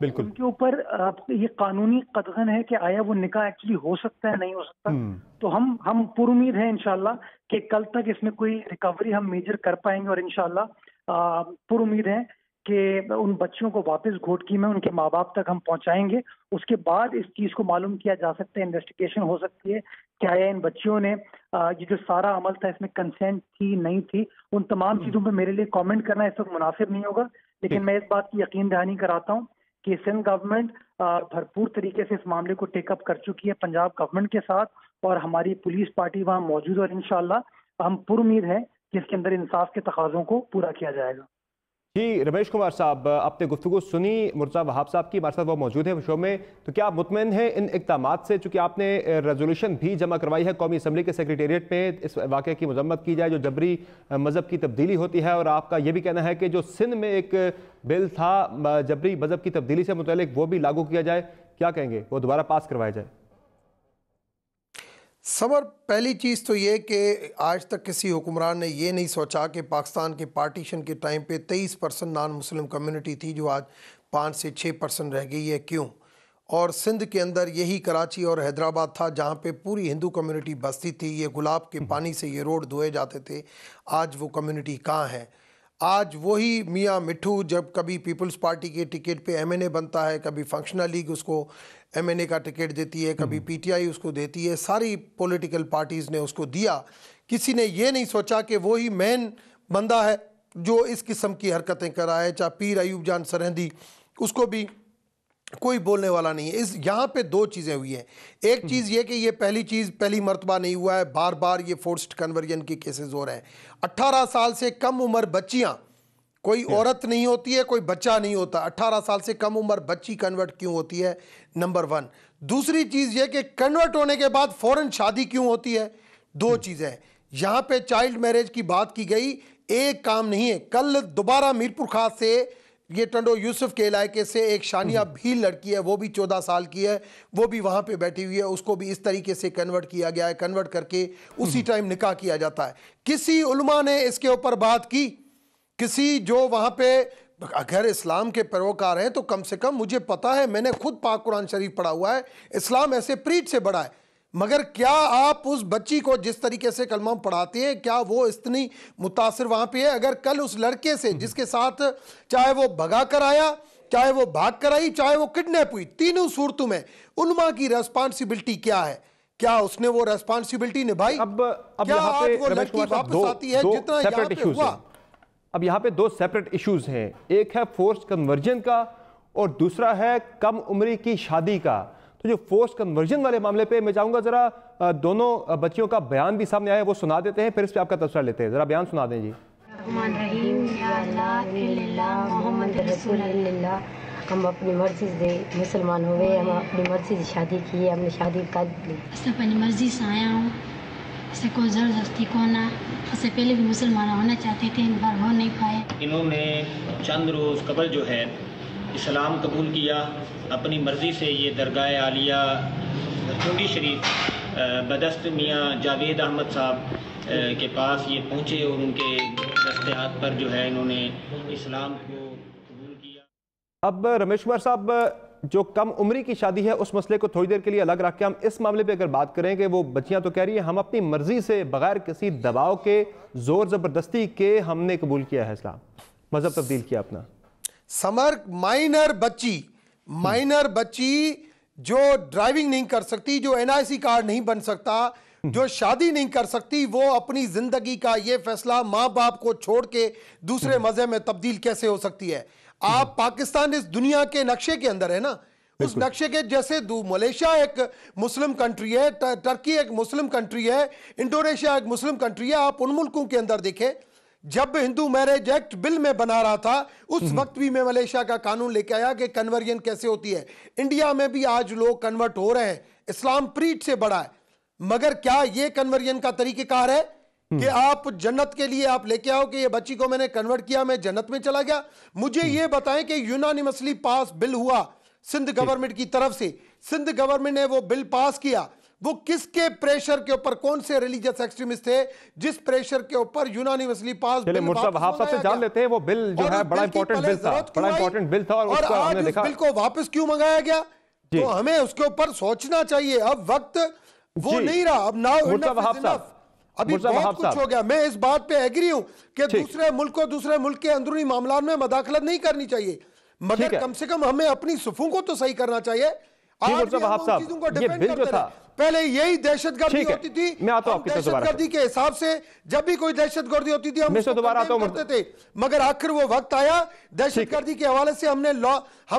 بالکل ان کے اوپر یہ قانونی قدغن ہے کہ آیا وہ نکاح ایکچولی ہو سکتا ہے نہیں ہو سکتا. تو ہم پر امید ہیں انشاءاللہ کہ کل تک اس میں کوئی ریکوری ہم میجر کر پائیں گے، اور انشاءاللہ پر امید ہے کہ ان بچوں کو واپس گھوٹکی میں ان کے ماں باپ تک ہم پہنچائیں گے. اس کے بعد اس چیز کو معلوم کیا جا سکتا ہے، انویسٹیگیشن ہو سکتی ہے کہ آیا ان بچیوں نے یہ جو سارا عمل تھا اس میں کنسینٹ تھی نہیں تھی. ان تمام چیزوں پہ میرے لیے کامنٹ کرنا اس وقت مناسب نہیں ہوگا، لیکن میں اس بات کی یقین دہانی کراتا ہوں کہ سندھ گورنمنٹ بھرپور طریقے سے اس معاملے کو ٹیک اپ کر چکی ہے پنجاب گورنمنٹ کے ساتھ، اور ہماری پولیس پارٹی وہاں موجود ہے، اور انشاءاللہ ہم پر امید ہیں کہ اس کے اندر انصاف کے تقاضوں کو پورا کیا جائے گا. جی رمیش کمار صاحب، آپ نے گفتگو سنی مرتضیٰ وہاب صاحب کی، ہمارے ساتھ وہ موجود ہیں شو میں، تو کیا آپ مطمئن ہیں ان اقدامات سے؟ چونکہ آپ نے ریزولوشن بھی جمع کروائی ہے قومی اسمبلی کے سیکریٹریٹ میں، اس واقعے کی مذمت کی جائے جو جبری مذہب کی تبدیلی ہوتی ہے، اور آپ کا یہ بھی کہنا ہے کہ جو سندھ میں ایک بل تھا جبری مذہب کی تبدیلی سے متعلق وہ بھی لاگو کیا جائے، کیا کہیں گے، وہ دوبارہ پاس کروایا جائے؟ سمر، پہلی چیز تو یہ کہ آج تک کسی حکمران نے یہ نہیں سوچا کہ پاکستان کے پارٹیشن کے ٹائم پہ 23% نان مسلم کمیونٹی تھی جو آج 5 سے 6% رہ گئی ہے، کیوں؟ اور سندھ کے اندر یہی کراچی اور حیدرآباد تھا جہاں پہ پوری ہندو کمیونٹی بستی تھی، یہ گلاب کے پانی سے یہ روڈ دھوئے جاتے تھے. آج وہ کمیونٹی کہاں ہے؟ آج وہی میاں مٹھو جب کبھی پیپلز پارٹی کے ٹکٹ پہ ایم این اے بنتا ہے، کبھی فنکشنل لیگ اس کو ایم این اے کا ٹکٹ دیتی ہے، کبھی پی ٹی آئی اس کو دیتی ہے، ساری پولیٹیکل پارٹیز نے اس کو دیا. کسی نے یہ نہیں سوچا کہ وہی مین بندہ ہے جو اس قسم کی حرکتیں کر رہا ہے، چاہے پیر ایوب جان سرہندی، اس کو بھی کوئی بولنے والا نہیں ہے. یہاں پہ 2 چیزیں ہوئی ہیں. ایک چیز یہ کہ یہ پہلی مرتبہ نہیں ہوا ہے، بار بار یہ فورسڈ کنورژن کے کیسز ہو رہے ہیں. 18 سال سے کم عمر بچیاں، کوئی عورت نہیں ہوتی ہے، کوئی بچہ نہیں ہوتا، 18 سال سے کم عمر بچی کنورٹ کیوں ہوتی ہے؟ نمبر 1. دوسری چیز یہ کہ کنورٹ ہونے کے بعد فوراً شادی کیوں ہوتی ہے؟ 2 چیزیں. یہاں پہ چائلڈ میرج کی بات کی گئی، ایک کام نہیں ہے. کل دوبارہ میرپور خاص سے یہ ٹنڈو یوسف کے علاقے سے ایک شانیہ بھی لڑکی ہے، وہ بھی 14 سال کی ہے، وہ بھی وہاں پہ بیٹھی ہوئی ہے، اس کو بھی اس طریقے سے کنورٹ کیا گیا ہے. کنورٹ کر کے اسی ٹائم نکاح کیا جاتا ہے. کسی علماء نے اس کے اوپر بات کی؟ کسی جو وہاں پہ اگر اسلام کے پیروکار ہیں تو کم سے کم مجھے پتا ہے، میں نے خود پاک قرآن شریف پڑھا ہوا ہے، اسلام ایسے پریٹ سے بڑا ہے. مگر کیا آپ اس بچی کو جس طریقے سے کلمہ پڑھاتے ہیں، کیا وہ اتنی متاثر وہاں پہ ہے؟ اگر کل اس لڑکے سے جس کے ساتھ چاہے وہ بھگا کر آیا، چاہے وہ بھاگ کر آئی، چاہے وہ کڈنیپ ہوئی، تینوں صورتوں میں علماء کی ریسپانسبلٹی کیا ہے؟ کیا اس نے وہ ریسپانسبلٹی نبھائی؟ کیا آج وہ لڑکی واپس آتی ہے جتنا یہاں پہ ہوا؟ اب یہاں پہ 2 سیپریٹ ایشوز ہیں، ایک ہے فورس کنورژن کا اور دوسرا ہے کم عمری کی شادی کا. تو جو فورس کنورژن والے معاملے پہ میں چاہوں گا ذرا دونوں بچیوں کا بیان بھی سامنے آیا وہ سنا دیتے ہیں، پھر اس پہ آپ کا تبصرہ لیتے ہیں. ذرا بیان سنا دیں جی. الرحمن الرحیم. یا اللہ محمد رسول اللہ. ہم اپنی مرضی سے مسلمان ہوئے، ہم اپنی مرضی سے شادی کی، ہم نے شادی کر لی. اس سے اپنی مرضی سے آیا ہوں، اس سے کوئی زبردستی کو نہ. اس سے پہلے بھی مسلمان ہونا چاہتے تھے، ان بار ہو نہیں پائے. انہوں نے چند روز قبل جو ہے اسلام قبول کیا، اپنی مرضی سے یہ درگاہ عالیہ چونڈی شریف بدست میاں جاوید احمد صاحب کے پاس یہ پہنچے اور ان کے دستیات پر جو ہے انہوں نے اسلام کو قبول کیا. اب رمیش کمار صاحب، جو کم عمری کی شادی ہے اس مسئلے کو تھوڑی دیر کے لیے الگ رکھ کے ہم اس معاملے پہ اگر بات کریں کہ وہ بچیاں تو کہہ رہی ہیں ہم اپنی مرضی سے بغیر کسی دباؤ کے، زور زبردستی کے ہم نے قبول کیا ہے اسلام، مذہب تبدیل کیا اپنا. سمر، مائنر بچی جو ڈرائیونگ نہیں کر سکتی، جو این آئی سی کارڈ نہیں بن سکتا، جو شادی نہیں کر سکتی، وہ اپنی زندگی کا یہ فیصلہ ماں باپ کو چھوڑ کے دوسرے مذہب میں تبدیل کیسے ہو سکتی ہے؟ آپ پاکستان اس دنیا کے نقشے کے اندر ہے نا، اس نقشے کے جیسے ملیشیا ایک مسلم کنٹری ہے، ٹرکی ایک مسلم کنٹری ہے، انڈونیشیا ایک مسلم کنٹری ہے. آپ ان ملکوں کے اندر دیکھیں، جب ہندو میرج ایکٹ بل میں بنا رہا تھا اس وقت بھی میں ملیشیا کا قانون لے کے آیا کہ کنورژن کیسے ہوتی ہے. انڈیا میں بھی آج لوگ کنورٹ ہو رہے ہیں، اسلام پریٹ سے بڑا ہے. مگر کیا یہ کنورژن کا طریقہ کار ہے کہ آپ جنت کے لیے آپ لے کے آؤ کہ یہ بچی کو میں نے کنورٹ کیا، میں جنت میں چلا گیا؟ مجھے یہ بتائیں کہ یونانیمسلی پاس بل ہوا سندھ گورنمنٹ کی طرف سے، سندھ گورنمنٹ نے وہ بل پاس کیا، وہ کس کے پریشر کے اوپر، کون سے ریلیجس ایکسٹریمسٹ تھے جس پریشر کے اوپر یونانیورسلی پاس چلے مرزا وہاب صاحب سے جان لیتے ہیں وہ بل جو ہے بڑا امپورٹنٹ بل تھا اور اس کو ہم نے دیکھا بل کو واپس کیوں منگایا گیا، تو ہمیں اس کے اوپر سوچنا چاہیے. اب وقت وہ نہیں رہا، اب مرزا وہاب صاحب ابھی بہت کچھ ہو گیا. میں اس بات پہ ایگری ہوں کہ دوسرے ملک کو دوسرے ملک کے اندرونی معاملات میں مداخلت نہیں کرنی چاہیے، مگر کم سے کم ہمیں اپنی صفوں کو تو صحیح کرنا چاہیے. مرزا وہاب صاحب یہ بل جو تھا پہلے یہی دہشت گردی ہوتی تھی، میں آتا ہوں آپ کی دہشت گردی کے حساب سے جب بھی کوئی دہشت گردی ہوتی تھی ہم اس کو کنڈیم کرتے تھے، مگر آخر وہ وقت آیا دہشت گردی کے حوالے سے ہم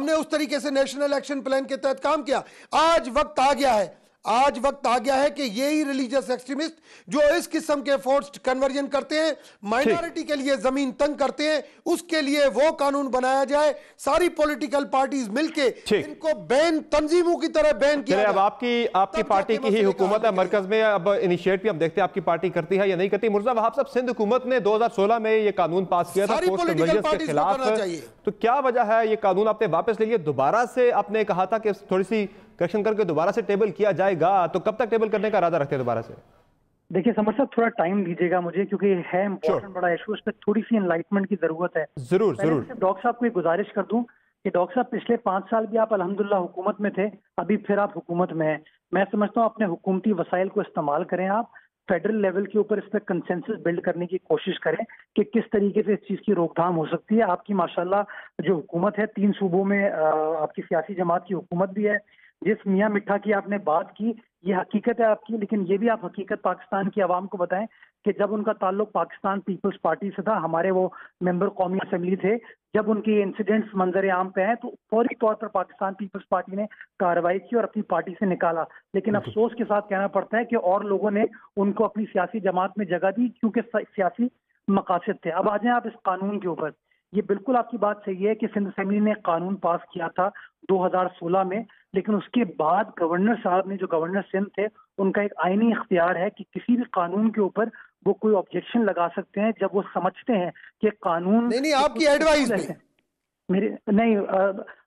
نے اس طریقے سے نیشنل ایکشن پلان کے تحت کام کیا. آج وقت آ گیا ہے کہ یہی ریلیجس ایکسٹریمسٹ جو اس قسم کے فورسڈ کنورژن کرتے ہیں، مائنورٹی کے لیے زمین تنگ کرتے ہیں، اس کے لیے وہ قانون بنایا جائے، ساری پولیٹیکل پارٹیز مل کے ان کو بین تنظیموں کی طرح بین کیا جائے. اب آپ کی پارٹی کی ہی حکومت ہے مرکز میں، اب انیشیٹ بھی ہم دیکھتے ہیں آپ کی پارٹی کرتی ہے یا نہیں کرتی. مرزا وہاب صاحب سندھ حکومت نے 2016 میں یہ قانون پاس کیا تھا فورسڈ کنورژن کے خلاف، تو کیا وجہ ہے یہ قانون آپ نے واپس لے لیا؟ دوبارہ سے آپ نے کہا تھا کہ تھوڑی سی کریکشن کر کے دوبارہ سے ٹیبل کیا جائے گا، تو کب تک ٹیبل کرنے کا ارادہ رکھتے ہیں دوبارہ سے؟ دیکھیے سمر صاحب تھوڑا ٹائم دیجیے گا مجھے، کیونکہ یہ ہے امپورٹنٹ بڑا ایشو، اس پہ تھوڑی سی انلائٹمنٹ کی ضرورت ہے. ضرور. ڈاکٹر صاحب کو ایک گزارش کر دوں کہ ڈاکٹر صاحب پچھلے 5 سال بھی آپ الحمدللہ حکومت میں تھے، ابھی پھر آپ حکومت میں ہیں. میں سمجھتا ہوں اپنے حکومتی وسائل کو استعمال کریں، آپ فیڈرل لیول کے اوپر اس پہ کنسنسس بلڈ کرنے کی کوشش کریں کہ کس طریقے سے اس چیز کی روک تھام ہو سکتی ہے. آپ کی ماشاءاللہ جو حکومت ہے 3 صوبوں میں آپ کی سیاسی جماعت کی حکومت بھی ہے. جس میاں مٹھا کی آپ نے بات کی یہ حقیقت ہے آپ کی، لیکن یہ بھی آپ حقیقت پاکستان کی عوام کو بتائیں کہ جب ان کا تعلق پاکستان پیپلز پارٹی سے تھا، ہمارے وہ ممبر قومی اسمبلی تھے، جب ان کی انسیڈنٹس منظر عام پہ ہیں تو فوری طور پر پاکستان پیپلز پارٹی نے کارروائی کی اور اپنی پارٹی سے نکالا. لیکن افسوس کے ساتھ کہنا پڑتا ہے کہ اور لوگوں نے ان کو اپنی سیاسی جماعت میں جگہ دی کیونکہ سیاسی مقاصد تھے. اب آ جائیں آپ اس قانون کے اوپر. یہ بالکل آپ کی بات صحیح ہے کہ سندھ اسمبلی نے قانون پاس کیا تھا 2016 میں، لیکن اس کے بعد گورنر صاحب نے، جو گورنر سندھ تھے، ان کا ایک آئینی اختیار ہے کہ کسی بھی قانون کے اوپر وہ کوئی آبجیکشن لگا سکتے ہیں جب وہ سمجھتے ہیں کہ قانون نہیں آپ کی ایڈوائز نہیں.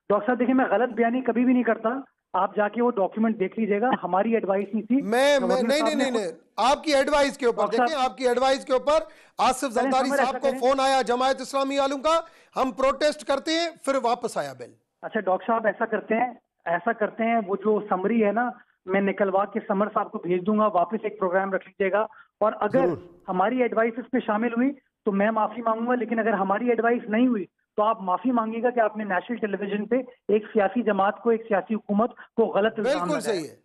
ڈاکٹر صاحب دیکھیں میں غلط بیانی کبھی بھی نہیں کرتا، آپ جا کے وہ ڈاکیومنٹ دیکھ لیجئے گا، ہماری ایڈوائس نہیں تھی. نہیں آپ کی ایڈوائس کے اوپر دیکھیں، آپ کی ایڈوائس کے اوپر آصف زرداری صاحب کو فون آیا جماعت اسلامی والوں کا، ہم پروٹیسٹ کرتے ہیں، پھر واپس آیا بل. اچھا ڈاکٹر صاحب ایسا کرتے ہیں وہ جو سمری ہے نا میں نکلوا کے سمر صاحب کو بھیج دوں گا، واپس ایک پروگرام رکھ لیجیے گا، اور اگر ہماری ایڈوائس اس پہ شامل ہوئی تو میں معافی مانگوں گا، لیکن اگر ہماری ایڈوائس نہیں ہوئی تو آپ معافی مانگیے گا کہ آپ نے نیشنل ٹیلی ویژن پہ ایک سیاسی جماعت کو، ایک سیاسی حکومت کو غلط الزام لگایا. بالکل صحیح ہے،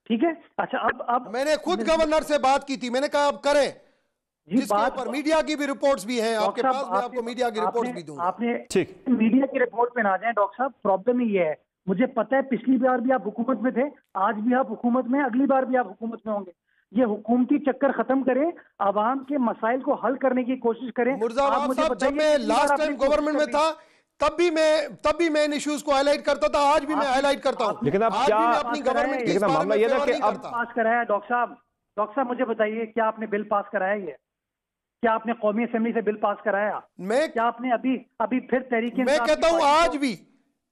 ٹھیک ہے. اچھا اب میں نے خود گورنر سے بات کی تھی، میں نے کہا آپ کریں، جس کے اوپر میڈیا کی بھی رپورٹس بھی ہیں آپ کے پاس، میں آپ کو میڈیا کی رپورٹس بھی دوں گا. آپ نے میڈیا کی رپورٹ پہ نہ جائیں ڈاکٹر صاحب، پرابلم ہی یہ ہے، مجھے پتا ہے پچھلی بار بھی آپ حکومت میں تھے، آج بھی آپ حکومت میں، اگلی بار بھی آپ حکومت میں ہوں گے. یہ حکومتی چکر ختم کریں، عوام کے مسائل کو حل کرنے کی کوشش کریں. مرزا وہاب صاحب جب میں لاسٹ ٹائم گورنمنٹ میں تھا تب بھی میں ان ایشوز کو ہائی لائٹ کرتا تھا، آج بھی میں ہائی لائٹ کرتا ہوں، لیکن اب کیا اپنی گورنمنٹ کی معاملہ یہ ہے کہ اب پاس کرایا. ڈاکٹر صاحب مجھے بتائیے کیا آپ نے بل پاس کرایا؟ یہ کیا آپ نے قومی اسمبلی سے بل پاس کرایا؟ کیا آپ نے ابھی پھر تحریک میں کہتا ہوں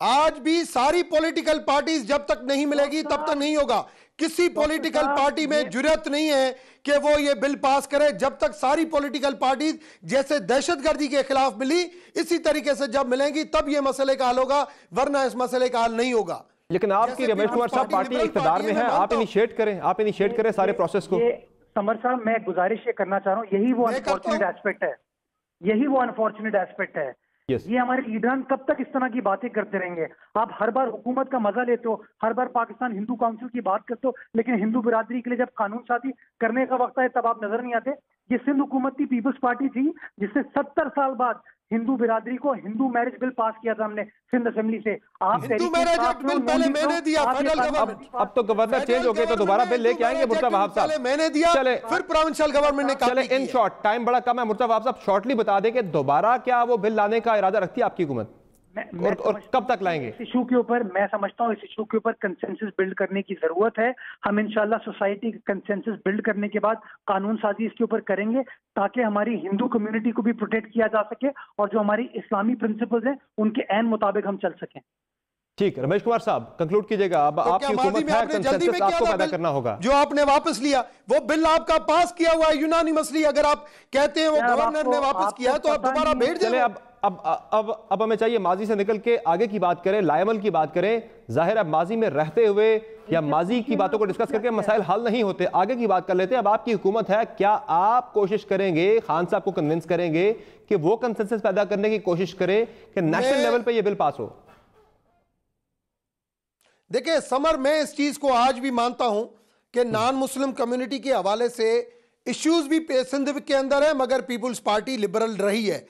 آج بھی ساری پولیٹیکل پارٹیز جب تک نہیں ملے گی تب تک نہیں ہوگا. کسی پولیٹیکل پارٹی میں جرات نہیں ہے کہ وہ یہ بل پاس کرے جب تک ساری پولیٹیکل پارٹیز جیسے دہشت گردی کے خلاف ملی اسی طریقے سے جب ملیں گی تب یہ مسئلے کا حل ہوگا، ورنہ اس مسئلے کا حل نہیں ہوگا. لیکن آپ کی رمیش کمار صاحب پارٹی اقتدار میں ہے، آپ انیشیٹ کریں سارے پروسیس کو. سمر صاحب میں گزارش یہ کرنا چاہ رہا ہوں، یہی وہ انفارچونیٹ ایسپیکٹ ہے. یہ ہمارے لیڈران کب تک اس طرح کی باتیں کرتے رہیں گے؟ آپ ہر بار حکومت کا مزہ لیتے ہو، ہر بار پاکستان ہندو کاؤنسل کی بات کرتے ہو، لیکن ہندو برادری کے لیے جب قانون سازی کرنے کا وقت آئے تب آپ نظر نہیں آتے. یہ سندھ حکومت کی پیپلز پارٹی تھی جس نے 70 سال بعد ہندو برادری کو ہندو میرج بل پاس کیا تھا ہم نے سندھ اسمبلی سے. ہندو میرج ایکٹ بل پہلے میں نے دیا فیڈرل گورنمنٹ، اب تو گورنر چینج ہو گئے تو دوبارہ بل لے کے آئیں گے. مرزا وہاب صاحب میں نے دیا، پھر پروونشل گورنمنٹ نے چلے ان شارٹ، ٹائم بڑا کم ہے، مرزا وہاب صاحب شارٹلی بتا دیں کہ دوبارہ کیا وہ بل لانے کا ارادہ رکھتی ہے آپ کی حکومت اور کب تک لائیں گے؟ اس ایشو کے اوپر میں سمجھتا ہوں اس ایشو کے اوپر کنسنسس بلڈ کرنے کی ضرورت ہے. ہم انشاءاللہ سوسائٹی کنسنسس بلڈ کرنے کے بعد قانون سازی اس کے اوپر کریں گے تاکہ ہماری ہندو کمیونٹی کو بھی پروٹیکٹ کیا جا سکے اور جو ہماری اسلامی پرنسپلز ہیں ان کے عین مطابق ہم چل سکیں. ٹھیک، رمیش کمار صاحب کنکلوڈ کیجئے گا. اب آپ کی حکومت ہے، کنسنسس آپ کو پیدا کرنا ہوگا. جو آپ نے واپس لیا وہ بل آپ کا پاس کیا ہوا ہے یونانیمسلی، اگر آپ کہتے ہیں وہ گورنر نے واپس کیا تو آپ دوبارہ بھیج دیں. اب ہمیں چاہیے ماضی سے نکل کے آگے کی بات کریں، لائمل کی بات کریں. ظاہر اب ماضی میں رہتے ہوئے یا ماضی کی باتوں کو ڈسکس کر کے مسائل حل نہیں ہوتے. آگے کی بات کر لیتے ہیں. اب آپ کی حکومت ہے، کیا آپ کوشش کریں گے، خان صاحب کو کنونس کریں گے کہ وہ کنسنسس پیدا کرنے کی کوشش کریں کہ نیشنل لیول پہ یہ بل پاس ہو؟ دیکھیں سمر، میں اس چیز کو آج بھی مانتا ہوں کہ نان مسلم کمیونٹی کے حوالے سے ایشوز بھی سندھ کے اندر ہے، مگر پیپلز پارٹی لبرل رہی ہے.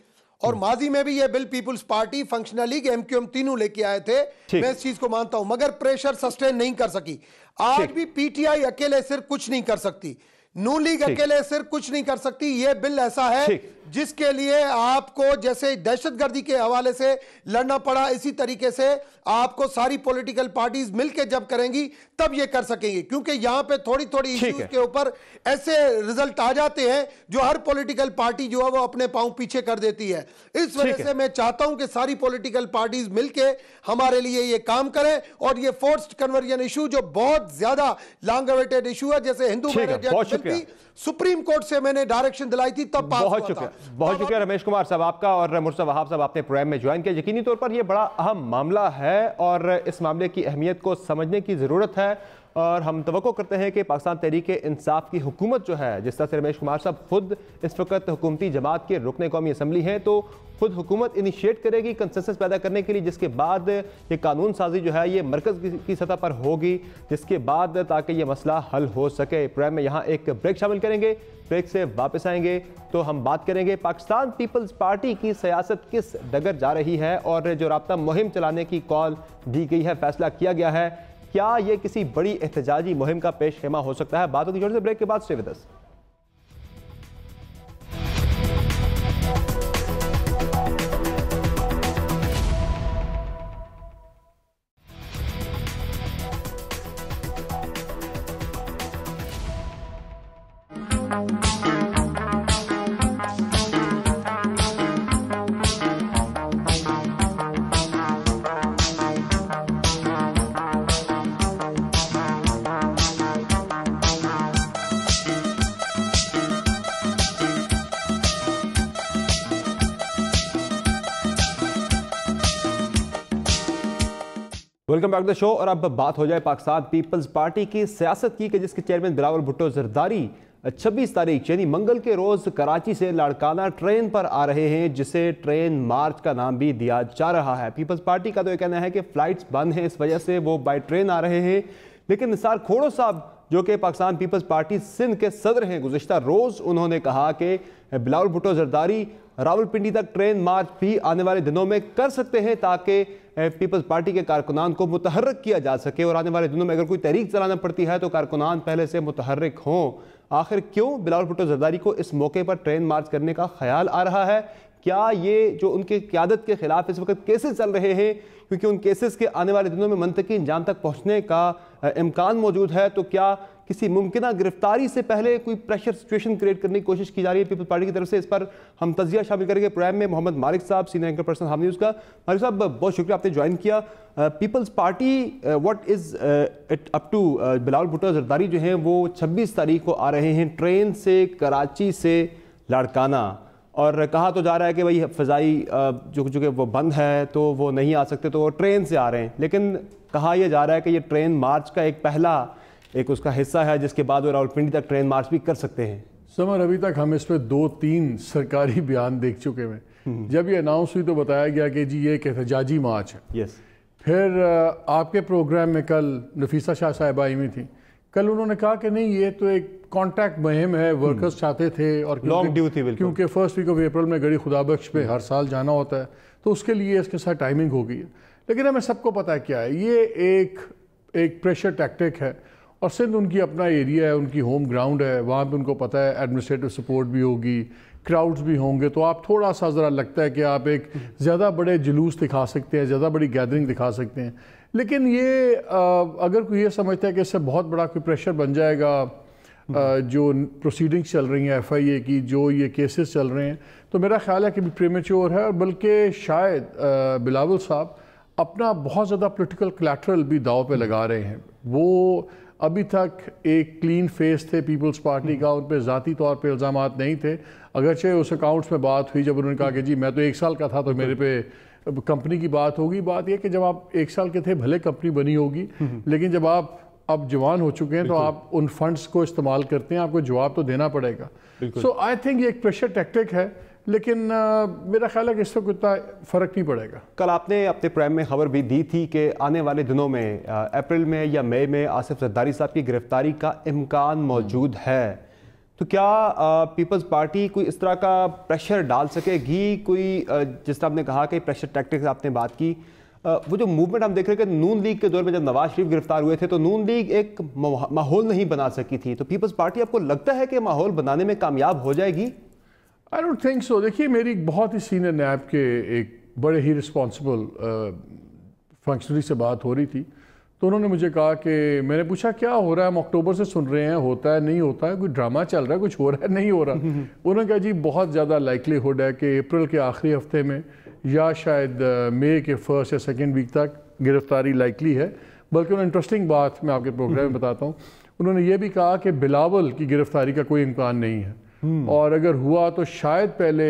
اور ماضی میں بھی یہ bill Peoples Party, functional league, M Q M تینوں لے کے آئے تھے. میں اس چیز کو مانتا ہوں، مگر پریشر سسٹین نہیں کر سکی. آج بھی پی ٹی آئی اکیلے صرف کچھ نہیں کر سکتی، نون لیگ اکیلے صرف کچھ نہیں کر سکتی. یہ بل ایسا ہے جس کے لیے آپ کو جیسے دہشت گردی کے حوالے سے لڑنا پڑا، اسی طریقے سے آپ کو ساری پولیٹیکل پارٹیز مل کے جب کریں گی تب یہ کر سکیں گے، کیونکہ یہاں پہ تھوڑی تھوڑی ایشوز کے اوپر ایسے رزلٹ آ جاتے ہیں جو ہر پولیٹیکل پارٹی جو ہے وہ اپنے پاؤں پیچھے کر دیتی ہے. اس وجہ سے میں چاہتا ہوں کہ ساری پولیٹیکل پارٹیز مل کے ہمارے لیے یہ کام کریں، اور یہ فورسڈ کنورژن ایشو جو بہت زیادہ لانگ اویٹڈ ایشو ہے، جیسے ہندو میرج ایکٹ بل تھی، سپریم کورٹ سے میں نے ڈائریکشن دلائی تھی تب پاس ہوا تھا. بہت شکریہ رمیش کمار صاحب آپ کا، اور مرتضی وہاب صاحب آپ نے پروگرام میں جوائن کیا. یقینی طور پر یہ بڑا اہم معاملہ ہے اور اس معاملے کی اہمیت کو سمجھنے کی ضرورت ہے، اور ہم توقع کرتے ہیں کہ پاکستان تحریک انصاف کی حکومت جو ہے، جس طرح سے رمیش کمار صاحب خود اس وقت حکومتی جماعت کے رکن قومی اسمبلی ہیں، تو خود حکومت انیشیٹ کرے گی کنسنسس پیدا کرنے کے لیے، جس کے بعد یہ قانون سازی جو ہے یہ مرکز کی سطح پر ہوگی، جس کے بعد تاکہ یہ مسئلہ حل ہو سکے. پروگرام میں یہاں ایک بریک شامل کریں گے، بریک سے واپس آئیں گے تو ہم بات کریں گے پاکستان پیپلز پارٹی کی سیاست کس ڈگر جا رہی ہے، اور جو رابطہ مہم چلانے کی کال دی گئی ہے، فیصلہ کیا گیا ہے، کیا یہ کسی بڑی احتجاجی مہم کا پیش خیمہ ہو سکتا ہے؟ باتوں کی چھوٹے سے بریک کے بعد stay with us. Welcome back to the show. اور اب بات ہو جائے پاکستان پیپلز پارٹی کی سیاست کی، کہ جس کے چیئرمین بلاول بھٹو زرداری 26 تاریخ یعنی منگل کے روز کراچی سے لاڑکانہ ٹرین پر آ رہے ہیں، جسے ٹرین مارچ کا نام بھی دیا جا رہا ہے. پیپلز پارٹی کا تو یہ کہنا ہے کہ فلائٹس بند ہیں، اس وجہ سے وہ بائی ٹرین آ رہے ہیں. لیکن نثار کھوڑو صاحب جو کہ پاکستان پیپلز پارٹی سندھ کے صدر ہیں، گزشتہ روز انہوں نے کہا کہ بلاول بھٹو زرداری راولپنڈی تک ٹرین مارچ بھی آنے والے دنوں میں کر سکتے ہیں، تاکہ پیپلز پارٹی کے کارکنان کو متحرک کیا جا سکے، اور آنے والے دنوں میں اگر کوئی تحریک چلانا پڑتی ہے تو کارکنان پہلے سے متحرک ہوں. آخر کیوں بلاول بھٹو زرداری کو اس موقع پر ٹرین مارچ کرنے کا خیال آ رہا ہے؟ کیا یہ جو ان کے قیادت کے خلاف اس وقت کیسز چل رہے ہیں، کیونکہ ان کیسز کے آنے والے دنوں میں منطقی انجام تک پہنچنے کا امکان موجود ہے، تو کیا کسی ممکنہ گرفتاری سے پہلے کوئی پریشر سچویشن کریٹ کرنے کی کوشش کی جا رہی ہے پیپلز پارٹی کی طرف سے؟ اس پر ہم تجزیہ شامل کریں گے پروگرام میں. محمد مالک صاحب، senior anchor person Hum News کا. مالک صاحب بہت شکریہ آپ نے جوائن کیا. Peoples Party what is up to Bilawal Bhutto Zardari جو ہیں وہ 26 تاریخ کو آ رہے ہیں ٹرین سے کراچی سے لاڑکانہ، اور کہا تو جا رہا ہے کہ بھائی فضائی جو کہ وہ بند ہے تو وہ نہیں آ سکتے، تو وہ ٹرین سے آ رہے ہیں. لیکن کہا یہ جا رہا ہے کہ یہ ٹرین مارچ کا ایک پہلا اس کا حصہ ہے، جس کے بعد وہ راولپنڈی تک ٹرین مارچ بھی کر سکتے ہیں. سمر ابھی تک ہم اس پہ 2-3 سرکاری بیان دیکھ چکے ہیں. جب یہ اناؤنس ہوئی تو بتایا گیا کہ جی یہ ایک احتجاجی مارچ ہے. یس. پھر آپ کے پروگرام میں کل نفیسہ شاہ صاحبہ آئی ہوئی تھیں، کل انہوں نے کہا کہ نہیں یہ تو ایک کانٹیکٹ مہم ہے، ورکرز چاہتے تھے، اور لانگ ڈیو تھی بالکل، کیونکہ فرسٹ ویک آف اپریل میں گڑی خدا بخش پہ ہر سال جانا ہوتا ہے، تو اس کے لیے اس کے ساتھ ٹائمنگ ہو گئی ہے. لیکن ہمیں سب کو پتہ ہے کیا ہے، یہ ایک پریشر ٹیکٹک ہے، اور سندھ ان کی اپنا ایریا ہے، ان کی ہوم گراؤنڈ ہے، وہاں پہ ان کو پتہ ہے ایڈمنسٹریٹو سپورٹ بھی ہوگی، کراؤڈز بھی ہوں گے، تو آپ تھوڑا سا ذرا لگتا ہے کہ آپ ایک زیادہ بڑے جلوس دکھا سکتے ہیں، زیادہ بڑی گیدرنگ دکھا سکتے ہیں. لیکن یہ اگر کوئی یہ سمجھتا ہے کہ اس سے بہت بڑا کوئی پریشر بن جائے گا جو پروسیڈنگز چل رہی ہیں ایف آئی اے کی، جو یہ کیسز چل رہے ہیں، تو میرا خیال ہے کہ بھی پریمیچور ہے. اور بلکہ شاید بلاول صاحب اپنا بہت زیادہ پولیٹیکل کلیٹرل بھی داؤ پہ لگا رہے ہیں. وہ ابھی تک ایک کلین فیس تھے پیپلز پارٹی کا, ان پہ ذاتی طور پہ الزامات نہیں تھے, اگرچہ اس اکاؤنٹس میں بات ہوئی جب انہوں نے کہا کہ جی میں تو 1 سال کا تھا تو میرے پہ کمپنی کی بات ہوگی. بات یہ کہ جب آپ 1 سال کے تھے بھلے کمپنی بنی ہوگی, لیکن جب آپ اب جوان ہو چکے ہیں تو آپ ان فنڈز کو استعمال کرتے ہیں, آپ کو جواب تو دینا پڑے گا. سو آئی تھنک یہ ایک پریشر ٹیکٹک ہے, لیکن میرا خیال ہے کہ اس سے کوئی اتنا فرق نہیں پڑے گا. کل آپ نے اپنے پرائم میں خبر بھی دی تھی کہ آنے والے دنوں میں اپریل میں یا مئی میں آصف زرداری صاحب کی گرفتاری کا امکان موجود ہے. تو کیا پیپلز پارٹی کوئی اس طرح کا پریشر ڈال سکے گی, کوئی جس طرح آپ نے کہا کہ پریشر ٹیکٹکس آپ نے بات کی, وہ جو موومنٹ ہم دیکھ رہے ہیں کہ نون لیگ کے دور میں جب نواز شریف گرفتار ہوئے تھے تو نون لیگ ایک ماحول نہیں بنا سکی تھی, تو پیپلز پارٹی آپ کو لگتا ہے کہ ماحول بنانے میں کامیاب ہو جائے گی؟ I don't think so. دیکھیے میری ایک بہت ہی سینئر نیب کے ایک بڑے ہی رسپانسبل فنکشنری سے بات ہو رہی تھی, تو انہوں نے مجھے کہا کہ میں نے پوچھا کیا ہو رہا ہے, ہم اکتوبر سے سن رہے ہیں, ہوتا ہے نہیں ہوتا ہے, کوئی ڈرامہ چل رہا ہے, کچھ ہو رہا ہے نہیں ہو رہا. انہوں نے کہا جی بہت زیادہ لائکلی ہوڈ ہے کہ اپریل کے آخری ہفتے میں یا شاید مئی کے 1 یا 2 ویک تک گرفتاری لائکلی ہے. بلکہ انہوں نے انٹرسٹنگ بات میں آپ کے پروگرام میں بتاتا ہوں, انہوں نے یہ بھی کہا کہ بلاول کی گرفتاری کا کوئی امکان نہیں ہے, اور اگر ہوا تو شاید پہلے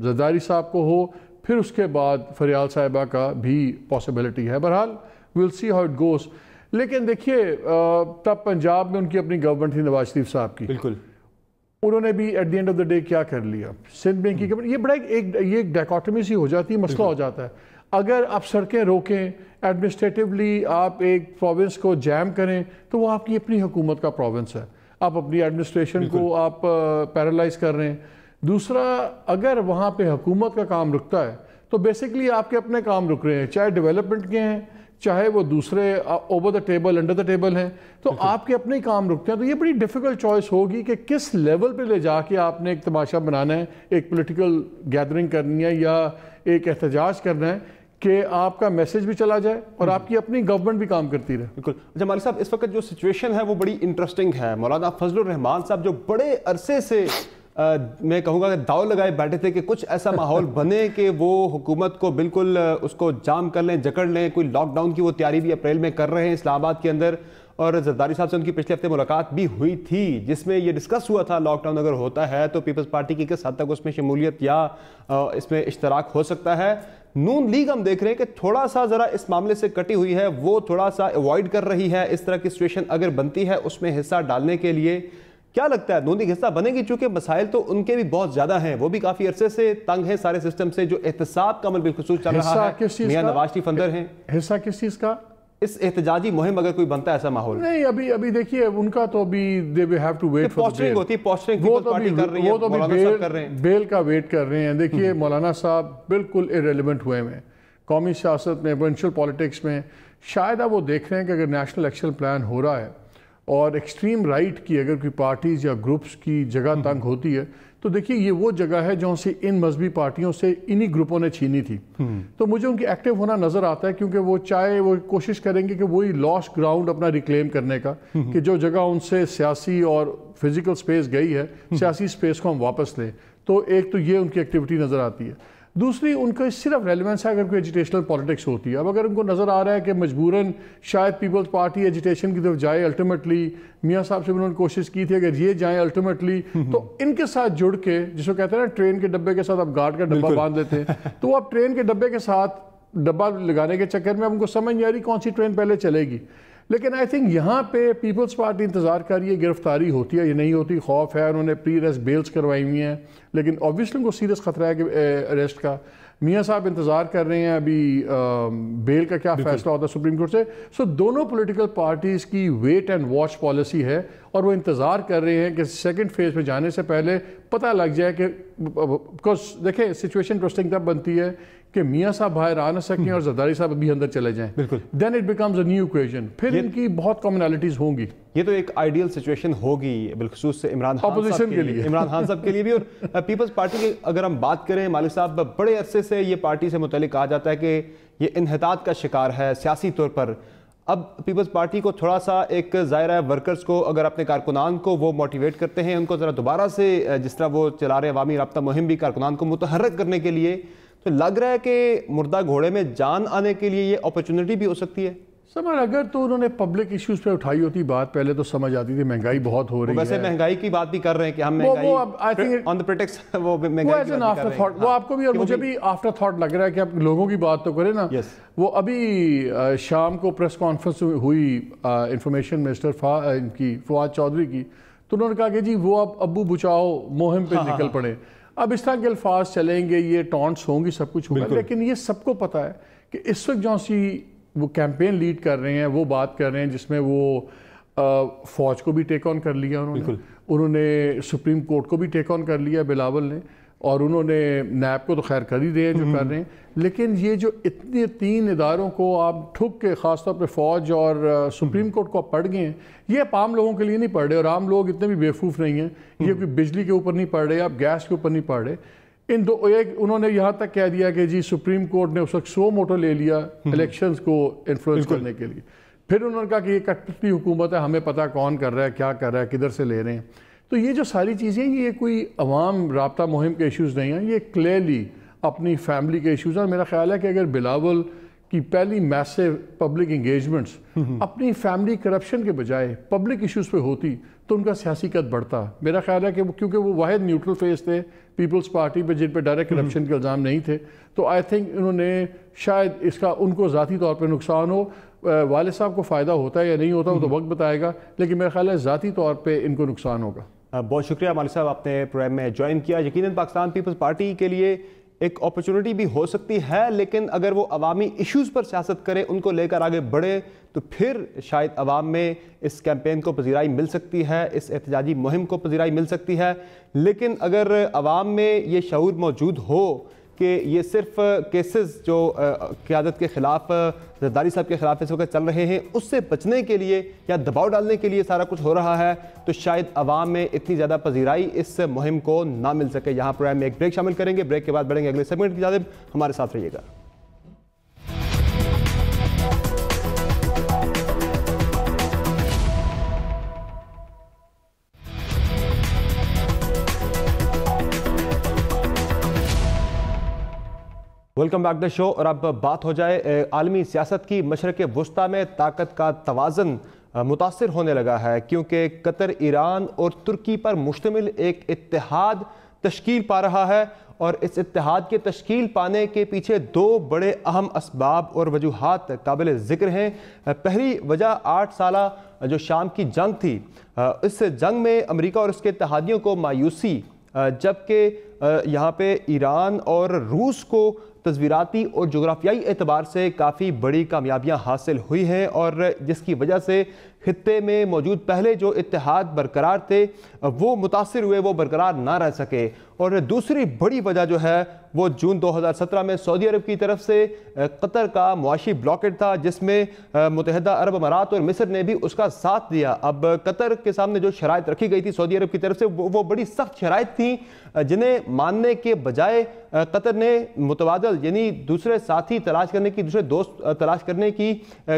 زرداری صاحب کو ہو, پھر اس کے بعد فریال صاحبہ کا بھی پاسبلٹی ہے. بہرحال we'll see how it goes. لیکن دیکھیے تب پنجاب میں ان کی اپنی گورنمنٹ تھی نواز شریف صاحب کی, بالکل انہوں نے بھی at the end of the day کیا کر لیا, سندھ میں کی گورنمنٹ. یہ بڑا یہ ڈائکاٹمی سی ہو جاتی ہے, مسئلہ ہو جاتا ہے. اگر آپ سڑکیں روکیں, ایڈمنسٹریٹولی آپ ایک پروونس کو جیم کریں, تو وہ آپ کی اپنی حکومت کا پروونس ہے, آپ اپنی ایڈمنسٹریشن کو آپ پیرالائز کر رہے ہیں. دوسرا, اگر وہاں پہ حکومت کا کام رکتا ہے تو بیسکلی آپ کے اپنے کام رک رہے ہیں, چاہے ڈیولپمنٹ کے ہیں, چاہے وہ دوسرے over the table under the table ہیں, تو آپ کے اپنے کام رکتے ہیں. تو یہ بڑی ڈیفیکلٹ چوائس ہوگی کہ کس لیول پہ لے جا کے آپ نے ایک تماشا بنانا ہے, ایک پولیٹیکل گیدرنگ کرنی ہے یا ایک احتجاج کرنا ہے کہ آپ کا میسج بھی چلا جائے اور آپ کی اپنی گورنمنٹ بھی کام کرتی رہے. بالکل. اچھا مالک صاحب, اس وقت جو سچویشن ہے وہ بڑی انٹرسٹنگ ہے. مولانا فضل الرحمان صاحب جو بڑے عرصے سے میں کہوں گا کہ داؤ لگائے بیٹھے تھے کہ کچھ ایسا ماحول بنے کہ وہ حکومت کو بالکل اس کو جام کر لیں, جکڑ لیں. کوئی لاک ڈاؤن کی وہ تیاری بھی اپریل میں کر رہے ہیں اسلام آباد کے اندر, اور زرداری صاحب سے ان کی پچھلے ہفتے ملاقات بھی ہوئی تھی جس میں یہ ڈسکس ہوا تھا لاک ڈاؤن اگر ہوتا ہے تو پیپلز پارٹی کی کس حد تک اس میں شمولیت یا اس میں اشتراک ہو سکتا ہے. نون لیگ ہم دیکھ رہے ہیں کہ تھوڑا سا ذرا اس معاملے سے کٹی ہوئی ہے, وہ تھوڑا سا ایوائڈ کر رہی ہے اس طرح کی سچویشن اگر بنتی ہے اس میں حصہ ڈالنے کے لیے. کیا لگتا ہے نون لیگ حصہ بنے گی؟ چونکہ مسائل تو ان کے بھی بہت زیادہ ہیں, وہ بھی کافی عرصے سے تنگ ہیں سارے سسٹم سے. جو احتساب کا عمل بالخصوص چل رہا ہے, میاں نواز شریف اندر ہیں. حصہ کس چیز کا؟ اس احتجاجی مہم اگر کوئی بنتا ہے ایسا ماحول. نہیں, ابھی دیکھیے ان کا تو ابھی they will have to wait for پوسٹرنگ ہوتی ہے, پوسٹرنگ پیپلز پارٹی کر رہی ہے, وہ تو ابھی بیل کا ویٹ کر رہے ہیں. دیکھیے مولانا صاحب بالکل irrelevant ہوئے ہیں قومی سیاست میں, پروونشل پالیٹکس میں. شاید اب وہ دیکھ رہے ہیں کہ اگر نیشنل ایکشن پلان ہو رہا ہے اور ایکسٹریم رائٹ کی اگر کوئی پارٹیز یا گروپس کی جگہ تنگ ہوتی ہے تو دیکھیے یہ وہ جگہ ہے جہاں سے ان مذہبی پارٹیوں سے انہی گروپوں نے چھینی تھی. تو مجھے ان کی ایکٹیو ہونا نظر آتا ہے, کیونکہ وہ چاہے وہ کوشش کریں گے کہ وہی لاسٹ گراؤنڈ اپنا ریکلیم کرنے کا, کہ جو جگہ ان سے سیاسی اور فزیکل سپیس گئی ہے, سیاسی سپیس کو ہم واپس لیں. تو ایک تو یہ ان کی ایکٹیویٹی نظر آتی ہے. دوسری ان کا صرف ریلیونس ہے اگر کوئی ایجیٹیشنل پالیٹکس ہوتی ہے. اب اگر ان کو نظر آ رہا ہے کہ مجبوراً شاید پیپلز پارٹی ایجیٹیشن کی طرف جائے, الٹیمیٹلی میاں صاحب سے انہوں نے کوشش کی تھی اگر یہ جائیں الٹیمیٹلی, تو ان کے ساتھ جڑ کے, جس کو کہتے ہیں نا ٹرین کے ڈبے کے ساتھ آپ گارڈ کا ڈبہ باندھ لیتے ہیں, تو وہ آپ ٹرین کے ڈبے کے ساتھ ڈبہ لگانے کے چکر میں اب ان کو سمجھ نہیں آ رہی کون سی ٹرین پہلے چلے گی. لیکن آئی تھنک یہاں پہ پیپلز پارٹی انتظار کر رہی ہے گرفتاری ہوتی ہے یا نہیں ہوتی, خوف ہے. انہوں نے پری ریسٹ بیلز کروائی ہوئی ہیں, لیکن اوبویسلی ان کو سیریس خطرہ ہے کہ اریسٹ کا. میاں صاحب انتظار کر رہے ہیں ابھی بیل کا کیا فیصلہ ہوتا ہے سپریم کورٹ سے. سو دونوں پولیٹیکل پارٹیز کی ویٹ اینڈ واچ پالیسی ہے, اور وہ انتظار کر رہے ہیں کہ سیکنڈ فیز میں جانے سے پہلے پتہ لگ جائے کہ, بیکاز دیکھیں سچویشن انٹرسٹنگ تب بنتی ہے کہ میاں صاحب باہر آ نہ سکیں اور زرداری صاحب ابھی اندر چلے جائیں. بالکل. Then it becomes a new equation. پھر ان کی بہت کامنالٹیز ہوں گی. یہ تو ایک آئیڈیل سچویشن ہوگی بالخصوص سے عمران خان کے لیے, عمران خان صاحب کے لیے بھی. اور پیپلز پارٹی کی اگر ہم بات کریں, مالک صاحب بڑے عرصے سے یہ پارٹی سے متعلق کہا جاتا ہے کہ یہ انحطاط کا شکار ہے سیاسی طور پر. اب پیپلز پارٹی کو تھوڑا سا ایک ظاہر ہے ورکرز کو, اگر اپنے کارکنان کو وہ موٹیویٹ کرتے ہیں, ان کو ذرا دوبارہ سے جس طرح وہ چلا رہے عوامی رابطہ مہم بھی کارکنان کو متحرک کرنے کے لیے, تو لگ رہا ہے کہ مردہ گھوڑے میں جان آنے کے لیے یہ اپرچونٹی بھی ہو سکتی ہے؟ سمجھ اگر تو انہوں نے پبلک ایشوز پہ اٹھائی ہوتی بات پہلے تو سمجھ آتی تھی مہنگائی بہت ہو رہی ہے. ویسے مہنگائی کی بات بھی کر رہے ہیں کہ ہم مہنگائی آن دی پریٹیکس وہ مہنگائی کی بات کر رہے ہیں. وہ آپ کو بھی اور مجھے بھی آفٹر تھاٹ لگ رہا ہے کہ آپ لوگوں کی بات تو کریں نا. وہ ابھی شام کو پریس کانفرنس ہوئی انفارمیشن منسٹر ان کی فواد چودھری کی, تو انہوں نے کہا کہ جی وہ اب ابو بچاؤ مہم پہ نکل پڑے. اب اس طرح کے الفاظ چلیں گے, یہ ٹانٹس ہوں گی, سب کچھ ہوگا, لیکن یہ سب کو پتہ ہے کہ اس وقت جو سی وہ کیمپین لیڈ کر رہے ہیں, وہ بات کر رہے ہیں جس میں وہ فوج کو بھی ٹیک آن کر لیا انہوں نے سپریم کورٹ کو بھی ٹیک آن کر لیا بلاول نے, اور انہوں نے نیب کو تو خیر کر ہی رہے ہیں جو کر رہے ہیں. لیکن یہ جو اتنے 3 اداروں کو آپ ٹھک کے, خاص طور پہ فوج اور سپریم کورٹ کو آپ پڑھ گئے ہیں, یہ آپ عام لوگوں کے لیے نہیں پڑھ رہے, اور عام لوگ اتنے بھی بیوقوف نہیں ہیں. یہ کوئی بجلی کے اوپر نہیں پڑھ رہے, آپ گیس کے اوپر نہیں پڑھ رہے. ایک انہوں نے یہاں تک کہہ دیا کہ جی سپریم کورٹ نے اس وقت سو موٹو لے لیا الیکشنز کو انفلوئنس کرنے کے لیے. پھر انہوں نے کہا کہ یہ کٹپٹی حکومت ہے, ہمیں پتہ کون کر رہا ہے, کیا کر رہا ہے, کدھر سے لے رہے ہیں. تو یہ جو ساری چیزیں یہ کوئی عوام رابطہ مہم کے ایشوز نہیں ہیں, یہ کلیئرلی اپنی فیملی کے ایشوز ہیں. میرا خیال ہے کہ اگر بلاول کی پہلی میسو پبلک انگیجمنٹس اپنی فیملی کرپشن کے بجائے پبلک ایشوز پہ ہوتی تو ان کا سیاسی قد بڑھتا. میرا خیال ہے کہ کیونکہ وہ واحد نیوٹرل فیس تھے پیپلز پارٹی پہ جن پہ ڈائریکٹ کرپشن کے الزام نہیں تھے, تو آئی تھنک انہوں نے شاید اس کا ان کو ذاتی طور پہ نقصان ہو, والد صاحب کو فائدہ ہوتا ہے یا نہیں ہوتا وہ تو وقت بتائے گا, لیکن میرا خیال ہے ذاتی طور پہ ان کو نقصان ہوگا. بہت شکریہ مالک صاحب, آپ نے پروگرام میں جوائن کیا. یقیناً پاکستان پیپلز پارٹی کے لیے ایک اپرچونٹی بھی ہو سکتی ہے, لیکن اگر وہ عوامی ایشوز پر سیاست کرے, ان کو لے کر آگے بڑھے, تو پھر شاید عوام میں اس کیمپین کو پذیرائی مل سکتی ہے, اس احتجاجی مہم کو پذیرائی مل سکتی ہے. لیکن اگر عوام میں یہ شعور موجود ہو کہ یہ صرف کیسز جو قیادت کے خلاف, زرداری صاحب کے خلاف اس وقت چل رہے ہیں, اس سے بچنے کے لیے یا دباؤ ڈالنے کے لیے سارا کچھ ہو رہا ہے, تو شاید عوام میں اتنی زیادہ پذیرائی اس مہم کو نہ مل سکے. یہاں پروگرام میں ایک بریک شامل کریں گے, بریک کے بعد بڑھیں گے اگلے سیگمنٹ کی جانب. ہمارے ساتھ رہیے گا. Welcome back the show. اور اب بات ہو جائے عالمی سیاست کی. مشرق وسطیٰ میں طاقت کا توازن متاثر ہونے لگا ہے, کیونکہ قطر ایران اور ترکی پر مشتمل ایک اتحاد تشکیل پا رہا ہے, اور اس اتحاد کے تشکیل پانے کے پیچھے 2 بڑے اہم اسباب اور وجوہات قابل ذکر ہیں. پہلی وجہ 8 سالہ جو شام کی جنگ تھی, اس جنگ میں امریکہ اور اس کے اتحادیوں کو مایوسی, جبکہ یہاں پہ ایران اور روس کو تصویراتی اور جغرافیائی اعتبار سے کافی بڑی کامیابیاں حاصل ہوئی ہیں, اور جس کی وجہ سے خطے میں موجود پہلے جو اتحاد برقرار تھے وہ متاثر ہوئے, وہ برقرار نہ رہ سکے. اور دوسری بڑی وجہ جو ہے وہ جون 2017 میں سعودی عرب کی طرف سے قطر کا معاشی بلاکٹ تھا, جس میں متحدہ عرب امارات اور مصر نے بھی اس کا ساتھ دیا. اب قطر کے سامنے جو شرائط رکھی گئی تھی سعودی عرب کی طرف سے, وہ بڑی سخت شرائط تھیں, جنہیں ماننے کے بجائے قطر نے متبادل یعنی دوسرے ساتھی تلاش کرنے کی, دوسرے دوست تلاش کرنے کی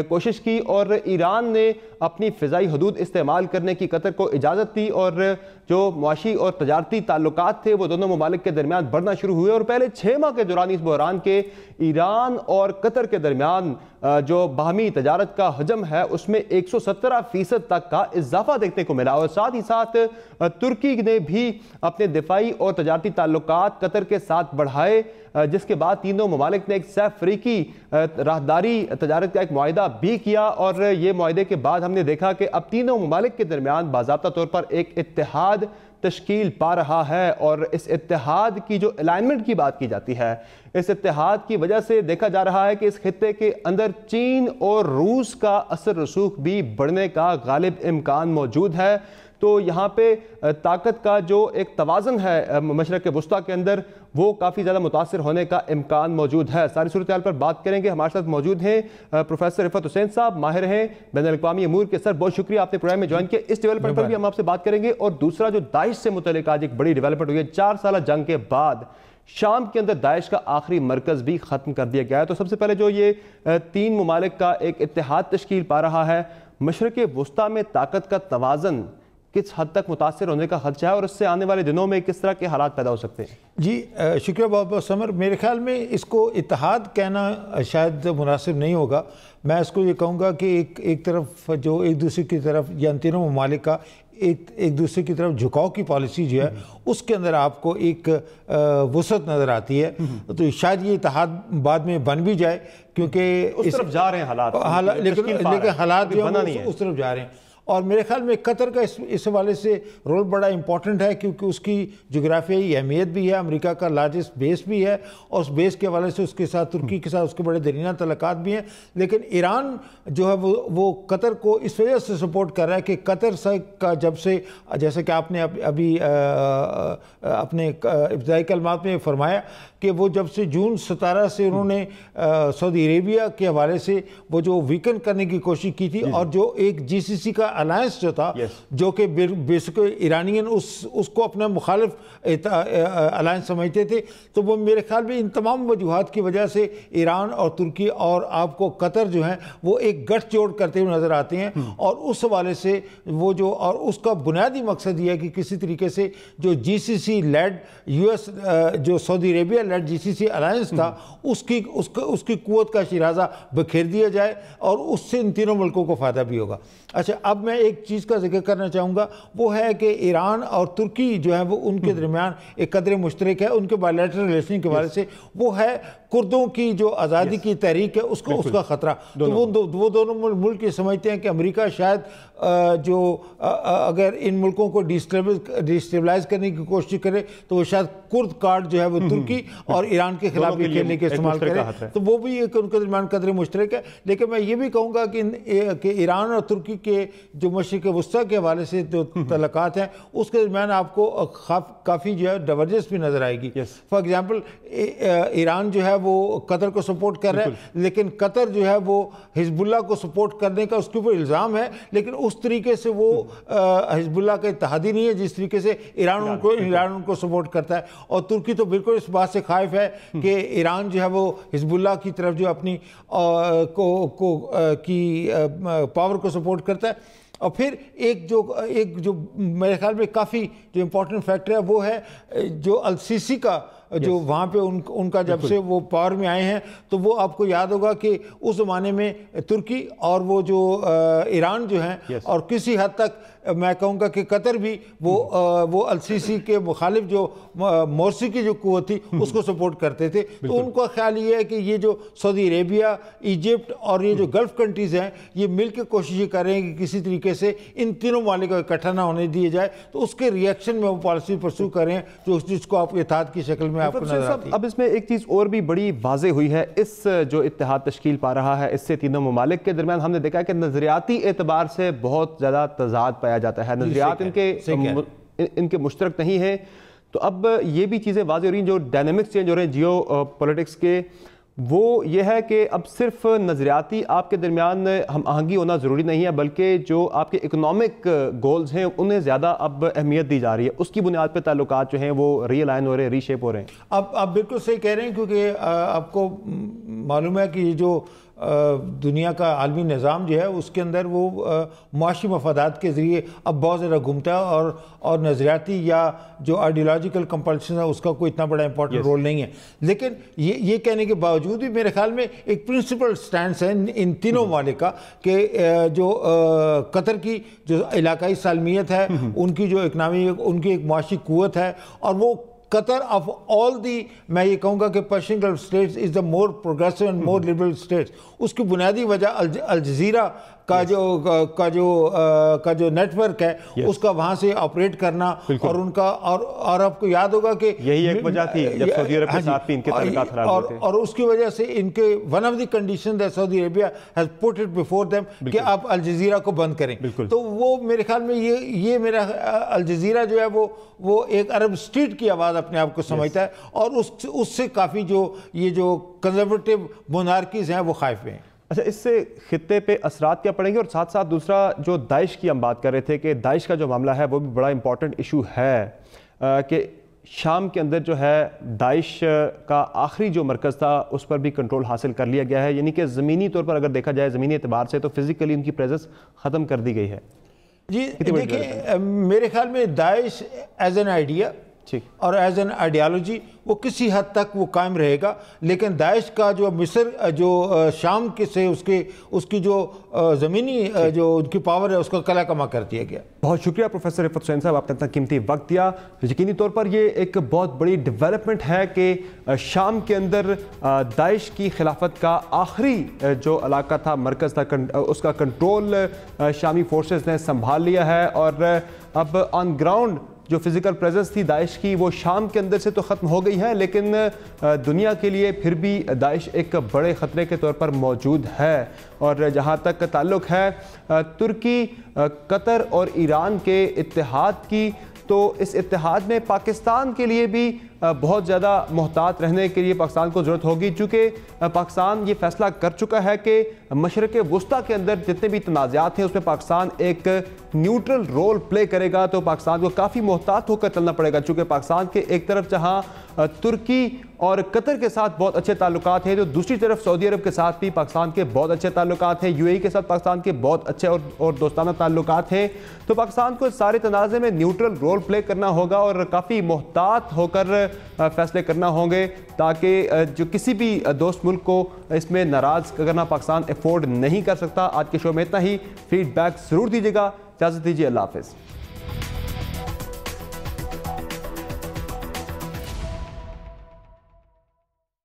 کوشش کی, اور ایران نے اپنی فضائی حدود استعمال کرنے کی قطر کو اجازت دی, اور جو معاشی اور تجارتی تعلقات تھے وہ دونوں ممالک کے درمیان بڑھنا شروع ہوئے. اور پہلے 6 ماہ کے دوران اس بحران کے ایران اور قطر کے درمیان جو باہمی تجارت کا حجم ہے اس میں 117% تک کا اضافہ دیکھنے کو ملا, اور ساتھ ہی ساتھ ترکی نے بھی اپنے دفاعی اور تجارتی تعلقات قطر کے ساتھ بڑھائے, جس کے بعد تینوں ممالک نے ایک سہ فریقی راہداری تجارت کا ایک معاہدہ بھی کیا. اور یہ معاہدے کے بعد ہم نے دیکھا کہ اب تینوں ممالک کے درمیان باضابطہ طور پر ایک اتحاد تشکیل پا رہا ہے, اور اس اتحاد کی جو الائنمنٹ کی بات کی جاتی ہے, اس اتحاد کی وجہ سے دیکھا جا رہا ہے کہ اس خطے کے اندر چین اور روس کا اثر رسوخ بھی بڑھنے کا غالب امکان موجود ہے. تو یہاں پہ طاقت کا جو ایک توازن ہے مشرق وسطیٰ کے اندر, وہ کافی زیادہ متاثر ہونے کا امکان موجود ہے. ساری صورتحال پر بات کریں گے. ہمارے ساتھ موجود ہیں پروفیسر رفعت حسین صاحب, ماہر ہیں بین الاقوامی امور کے. سر بہت شکریہ, آپ نے پروگرام میں جوائن کیا. اس ڈیولپمنٹ پر بھی ہم آپ سے بات کریں گے. اور دوسرا جو داعش سے متعلق آج ایک بڑی ڈیولپمنٹ ہوئی ہے, 4 سالہ جنگ کے بعد شام کے اندر داعش کا آخری مرکز بھی ختم کر دیا گیا ہے. تو سب سے پہلے جو یہ 3 ممالک کا ایک اتحاد تشکیل پا رہا ہے, مشرق وسطیٰ میں طاقت کا توازن کس حد تک متاثر ہونے کا خدشہ ہے اور اس سے آنے والے دنوں میں کس طرح کے حالات پیدا ہو سکتے ہیں؟ جی شکریہ بہت بہت سمر. میرے خیال میں اس کو اتحاد کہنا شاید مناسب نہیں ہوگا. میں اس کو یہ کہوں گا کہ ایک طرف جو ایک دوسرے کی طرف یا تینوں ممالک کا ایک دوسرے کی طرف جھکاؤ کی پالیسی جو ہے اس کے اندر آپ کو ایک وسعت نظر آتی ہے. تو شاید یہ اتحاد بعد میں بن بھی جائے کیونکہ اس طرف جا رہے ہیں حالات، لیکن حالات جو ہیں اس طرف جا رہے ہیں. اور میرے خیال میں قطر کا اس حوالے سے رول بڑا امپورٹنٹ ہے کیونکہ اس کی جغرافیائی اہمیت بھی ہے، امریکہ کا لارجسٹ بیس بھی ہے، اور اس بیس کے حوالے سے اس کے ساتھ ترکی کے ساتھ اس کے بڑے درینہ تعلقات بھی ہیں. لیکن ایران جو ہے وہ قطر کو اس وجہ سے سپورٹ کر رہا ہے کہ قطر کا جب سے، جیسے کہ آپ نے ابھی اپنے ابتدائی کلمات میں فرمایا کہ وہ جب سے جون 17 سے انہوں نے سعودی عربیہ کے حوالے سے وہ جو ویکن کرنے کی کوشش کی تھی، اور جو ایک جی سی سی کا الائنس جو تھا جو کہ بیسک ایرانین اس کو اپنا مخالف الائنس سمجھتے تھے، تو وہ میرے خیال میں ان تمام وجوہات کی وجہ سے ایران اور ترکی اور آپ کو قطر جو ہیں وہ ایک گٹھ جوڑ کرتے ہوئے نظر آتے ہیں. اور اس حوالے سے وہ جو اور اس کا بنیادی مقصد یہ ہے کہ کسی طریقے سے جو جی سی سی لیڈ یو ایس جو سعودی عربیہ لیڈ جی سی سی الائنس تھا اس کی قوت کا شیرازہ بکھیر دیا جائے، اور اس سے ان تینوں ملکوں کو فائدہ بھی ہوگا. اچھا، اب میں ایک چیز کا ذکر کرنا چاہوں گا، وہ ہے کہ ایران اور ترکی جو ہے وہ ان کے درمیان ایک قدر مشترک ہے ان کے بائیلیٹرل ریلیشن کے حوالے سے، وہ ہے کردوں کی جو آزادی کی تحریک ہے اس کا خطرہ. تو وہ دونوں ملک یہ سمجھتے ہیں کہ امریکہ شاید جو اگر ان ملکوں کو ڈیسٹیبلائز کرنے کی کوشش کرے تو وہ شاید کرد کارڈ جو ہے وہ ترکی اور ایران کے خلاف بھی کھیلنے کے استعمال کرے. تو وہ بھی ایک ان کے درمیان قدر مشترک ہے. لیکن میں یہ بھی کہوں گا کہ ایران اور ترکی کے جو مشرق وسطیٰ کے حوالے سے جو تعلقات ہیں اس کے درمیان آپ کو کافی جو ہے ڈیورجنس بھی نظر آئے گی. فار ایگزامپل ایران جو ہے وہ قطر کو سپورٹ کر رہا ہے، لیکن قطر جو ہے وہ حزب اللہ کو سپورٹ کرنے کا اس کے اوپر الزام ہے، لیکن اس طریقے سے وہ حزب اللہ کا اتحادی نہیں ہے جس طریقے سے ایران ان کو سپورٹ کرتا ہے. اور ترکی تو بالکل اس بات سے خائف ہے کہ ایران جو ہے وہ حزب اللہ کی طرف جو اپنی کی پاور کو سپورٹ کرتا ہے. اور پھر ایک جو میرے خیال میں کافی جو امپورٹنٹ فیکٹر ہے وہ ہے جو السیسی کا جو وہاں پہ ان کا جب سے وہ پاور میں آئے ہیں، تو وہ آپ کو یاد ہوگا کہ اس زمانے میں ترکی اور وہ جو ایران جو ہیں اور کسی حد تک میں کہوں گا کہ قطر بھی وہ السیسی کے مخالف جو مورسی کی جو قوت تھی اس کو سپورٹ کرتے تھے. تو ان کا خیال یہ ہے کہ یہ جو سعودی عربیہ، ایجپٹ اور یہ جو گلف کنٹریز ہیں یہ مل کے کوششیں کر رہے ہیں کہ کسی طریقے سے ان تینوں ممالک کو اکٹھا نہ ہونے دیے جائے. تو اس کے ریئیکشن میں وہ پالیسی پرسو کر رہے ہیں جس کو آپ اتحاد کی شکل میں آپ کو نظر آتی ہے. اب اس میں ایک چیز اور بھی بڑی واضح ہوئی ہے، اس جو اتحاد تشکیل پا رہا ہے اس سے تینوں ممالک کے درمیان ہم نے دیکھا ہے کہ نظریاتی اعتبار سے بہت زیادہ تضاد پایا جاتا ہے، نظریات ان کے مشترک نہیں ہیں. تو اب یہ بھی چیزیں واضح ہو رہی ہیں، جو ڈائنامکس چینج ہو رہے ہیں جیو پولیٹکس کے، وہ یہ ہے کہ اب صرف نظریاتی آپ کے درمیان ہم آہنگی ہونا ضروری نہیں ہے، بلکہ جو آپ کے اکنامک گولز ہیں انہیں زیادہ اب اہمیت دی جا رہی ہے. اس کی بنیاد پہ تعلقات جو ہیں وہ ری الائن ہو رہے ہیں، ری شیپ ہو رہے ہیں. اب آپ بالکل صحیح کہہ رہے ہیں، کیونکہ آپ کو معلوم ہے کہ یہ جو دنیا کا عالمی نظام جو ہے اس کے اندر وہ معاشی مفادات کے ذریعے اب بہت زیادہ گھومتا ہے، اور نظریاتی یا جو آئیڈیولوجیکل کمپلشن ہے اس کا کوئی اتنا بڑا امپورٹنٹ رول نہیں ہے. لیکن یہ کہنے کے باوجود بھی میرے خیال میں ایک پرنسپل سٹینڈس ہے ان تینوں ممالک کا کہ جو قطر کی جو علاقائی سالمیت ہے، ان کی جو اکنامی، ان کی ایک معاشی قوت ہے، اور وہ قطر آف آل دی، میں یہ کہوں گا کہ Persian Gulf states is the more progressive and more liberal states. اس کی بنیادی وجہ الجزیرہ کا جو نیٹ ورک ہے اس کا وہاں سے آپریٹ کرنا، اور ان کا اور آپ کو یاد ہوگا کہ یہی ایک وجہ تھی جب سعودی عرب کے ساتھ بھی ان کے تعلقات خراب ہوئے تھے، اور اس کی وجہ سے ان کے one of the condition that Saudi Arabia has put it before them کہ آپ الجزیرہ کو بند کریں. تو وہ میرے خیال میں یہ میرا الجزیرہ جو ہے وہ ایک عرب اسٹیٹ کی آواز اپنے آپ کو سمجھتا ہے، اور اس سے کافی یہ جو کنزرویٹو مونارکیز ہیں وہ خائف ہیں. اچھا، اس سے خطے پہ اثرات کیا پڑیں گے؟ اور ساتھ ساتھ دوسرا جو داعش کی ہم بات کر رہے تھے کہ داعش کا جو معاملہ ہے وہ بھی بڑا امپورٹنٹ ایشو ہے کہ شام کے اندر جو ہے داعش کا آخری جو مرکز تھا اس پر بھی کنٹرول حاصل کر لیا گیا ہے، یعنی کہ زمینی طور پر اگر دیکھا جائے زمینی اعتبار سے تو فزیکلی ان کی پریزنس ختم کر دی گئی ہے. جی دیکھیں، میرے خیال میں داعش ایز این آئیڈیا اور ایز این آئیڈیالوجی وہ کسی حد تک وہ قائم رہے گا، لیکن داعش کا جو مصر جو شام کے سے اس کی جو زمینی جو ان کی پاور ہے اس کا کلا کما کر دیا گیا۔ بہت شکریہ پروفیسر رفعت حسین صاحب، آپ نے اتنا قیمتی وقت دیا۔ یقینی طور پر یہ ایک بہت بڑی ڈیولپمنٹ ہے کہ شام کے اندر داعش کی خلافت کا آخری جو علاقہ تھا، مرکز تھا، اس کا کنٹرول شامی فورسز نے سنبھال لیا ہے، اور اب آن گراؤنڈ جو فزیکل پریزنس تھی داعش کی وہ شام کے اندر سے تو ختم ہو گئی ہے، لیکن دنیا کے لیے پھر بھی داعش ایک بڑے خطرے کے طور پر موجود ہے۔ اور جہاں تک تعلق ہے ترکی، قطر اور ایران کے اتحاد کی، تو اس اتحاد میں پاکستان کے لیے بھی بہت زیادہ محتاط رہنے کے لیے پاکستان کو ضرورت ہوگی، چونکہ پاکستان یہ فیصلہ کر چکا ہے کہ مشرق وسطیٰ کے اندر جتنے بھی تنازعات ہیں اس میں پاکستان ایک نیوٹرل رول پلے کرے گا، تو پاکستان کو کافی محتاط ہو کر چلنا پڑے گا، چونکہ پاکستان کے ایک طرف جہاں ترکی اور قطر کے ساتھ بہت اچھے تعلقات ہیں، تو دوسری طرف سعودی عرب کے ساتھ بھی پاکستان کے بہت اچھے تعلقات ہیں، UAE کے ساتھ پاکستان کے بہت اچھے اور دوستانہ تعلقات ہیں، تو پاکستان کو سارے تنازع میں نیوٹرل رول پلے کرنا ہوگا اور کافی محتاط ہو کر فیصلے کرنا ہوں گے، تاکہ جو کسی بھی دوست ملک کو اس میں ناراض کرنا پاکستان افورڈ نہیں کر سکتا۔ آج کے شو میں اتنا ہی، فیڈ بیک ضرور دیجیے گا، اجازت دیجیے، اللہ حافظ۔